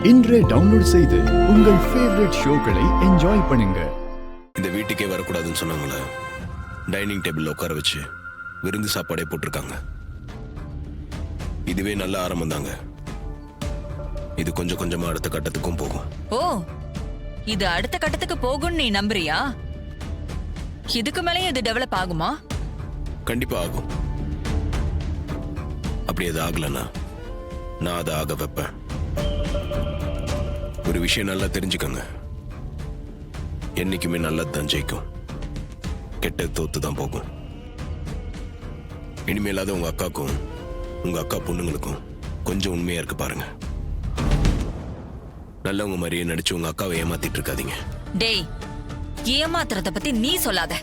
இன்றே டவுன்லோட் செய்து உங்கள் ஃபேவரட் ஷோக்களை என்ஜாய் பண்ணுங்க. இந்த வீட்டுக்கே வரக்கூடாதுன்னு சொன்னாங்களே, டைனிங் டேபிள்ல உட்கார வச்சு விருந்து சாப்பாடே போட்டிருக்காங்க. இதுவே நல்ல ஆரம்பம் தாங்க. இது கொஞ்சம் கொஞ்சமா அடுத்த கட்டத்துக்கும் போகும். ஓ, இது அடுத்த கட்டத்துக்கு போகும்னு நீ நம்புறியா? இதுக்கு மேலே இது டெவலப் ஆகுமா? கண்டிப்பா ஆகும். அப்படி அது ஆகலன்னா நான் அதை ஆக வைப்பேன். ஒரு விஷயம் நல்லா தெரிஞ்சுக்கங்க, என்னைக்குமே நல்லதுதான் ஜெயிக்கும், கெட்ட தோத்து தான் போகும். இனிமேலாவது உங்க அக்காக்கும் உங்க அக்கா பொண்ணுங்களுக்கும் கொஞ்சம் உண்மையா இருக்கு பாருங்க. நல்லவங்க மாதிரியே நடிச்சு உங்க அக்காவை ஏமாத்திட்டு இருக்காதீங்க. டேய், ஏமாத்துறத பத்தி நீ சொல்லாத.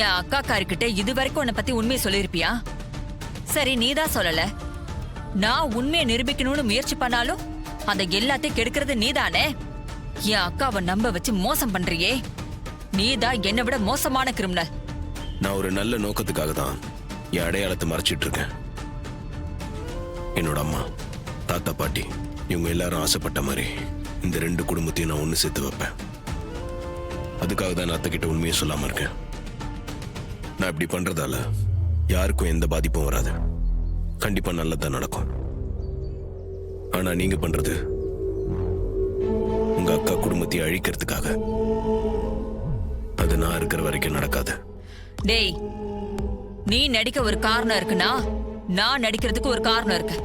என் அக்கா காரிக்கிட்ட இது வரைக்கும் உன்னை பத்தி உண்மையை சொல்லிருப்பியா? சரி, நீதான் சொல்லல. நான் உண்மையை நிரூபிக்கணும்னு முயற்சி பண்ணாலும் அந்த எல்லாத்தையும் கெடுக்கிறது நீதானே. என் அக்காவை நம்ப வச்சு மோசம் பண்றியே, நீதான் என்னை விட மோசமான கிரிமினல். நான் ஒரு நல்ல நோக்கத்துக்காக தான் என் அடையாளத்தை மறைச்சிட்டு இருக்கேன். என்னோட அம்மா, தாத்தா, பாட்டி இவங்க எல்லாரும் ஆசைப்பட்ட மாதிரி இந்த 2 குடும்பத்தையும் நான் ஒண்ணு சேர்த்து வைப்பேன். அதுக்காக தான் நான் அத்தைக்கிட்ட உண்மையை சொல்லாம இருக்கேன். நான் இப்படி பண்றதால யாருக்கும் எந்த பாதிப்பும் வராது, கண்டிப்பா நல்லதான் நடக்கும். ஆனா நீங்க பண்றது உங்க அக்கா குடும்பத்தை அழிக்கிறதுக்காக. அது நான் இருக்கிற வரைக்கும் நடக்காது. டேய், நீ நடிக்க ஒரு காரணம் இருக்குன்னா நான் நடிக்கிறதுக்கு ஒரு காரணம் இருக்கு.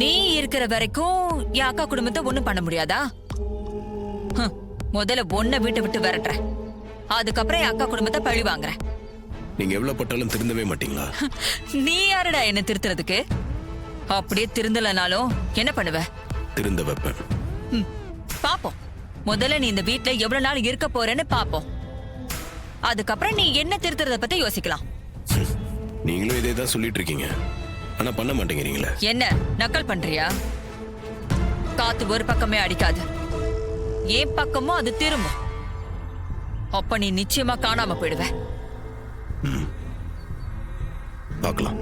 நீ இருக்கிற வரைக்கும் என் அக்கா குடும்பத்தை ஒண்ணும் பண்ண முடியாதா? முதல்ல ஒன்ன வீட்டை விட்டு விரட்டுற, அதுக்கப்புறம் என் அக்கா குடும்பத்தை பழி வாங்குற. நீங்க எவ்வளவு பட்டாலும் திருந்தவே மாட்டீங்களா? நீ யாருடா என்ன திருத்துறதுக்கு? அப்படியே திருந்தலனாலும் என்ன பண்ணுவ? திருந்த வைப்பேன். பாப்போம். முதல்ல நீ இந்த வீட்டுல எவ்வளவு நாள் இருக்க போறேன்னு பாப்போம். அதுக்கப்புறம் நீ என்ன திருத்துறத பத்தி யோசிக்கலாம். நீங்களும் இதே தான் சொல்லிட்டு இருக்கீங்க, ஆனா பண்ண மாட்டேங்கிறீங்களே. என்ன நக்கல் பண்றியா? காத்து ஒரு பக்கமே அடிக்காது, ஏன் பக்கமும் அது திரும்பும். அப்ப நீ நிச்சயமா காணாம போயிடுவ. பார்க்கலாம்.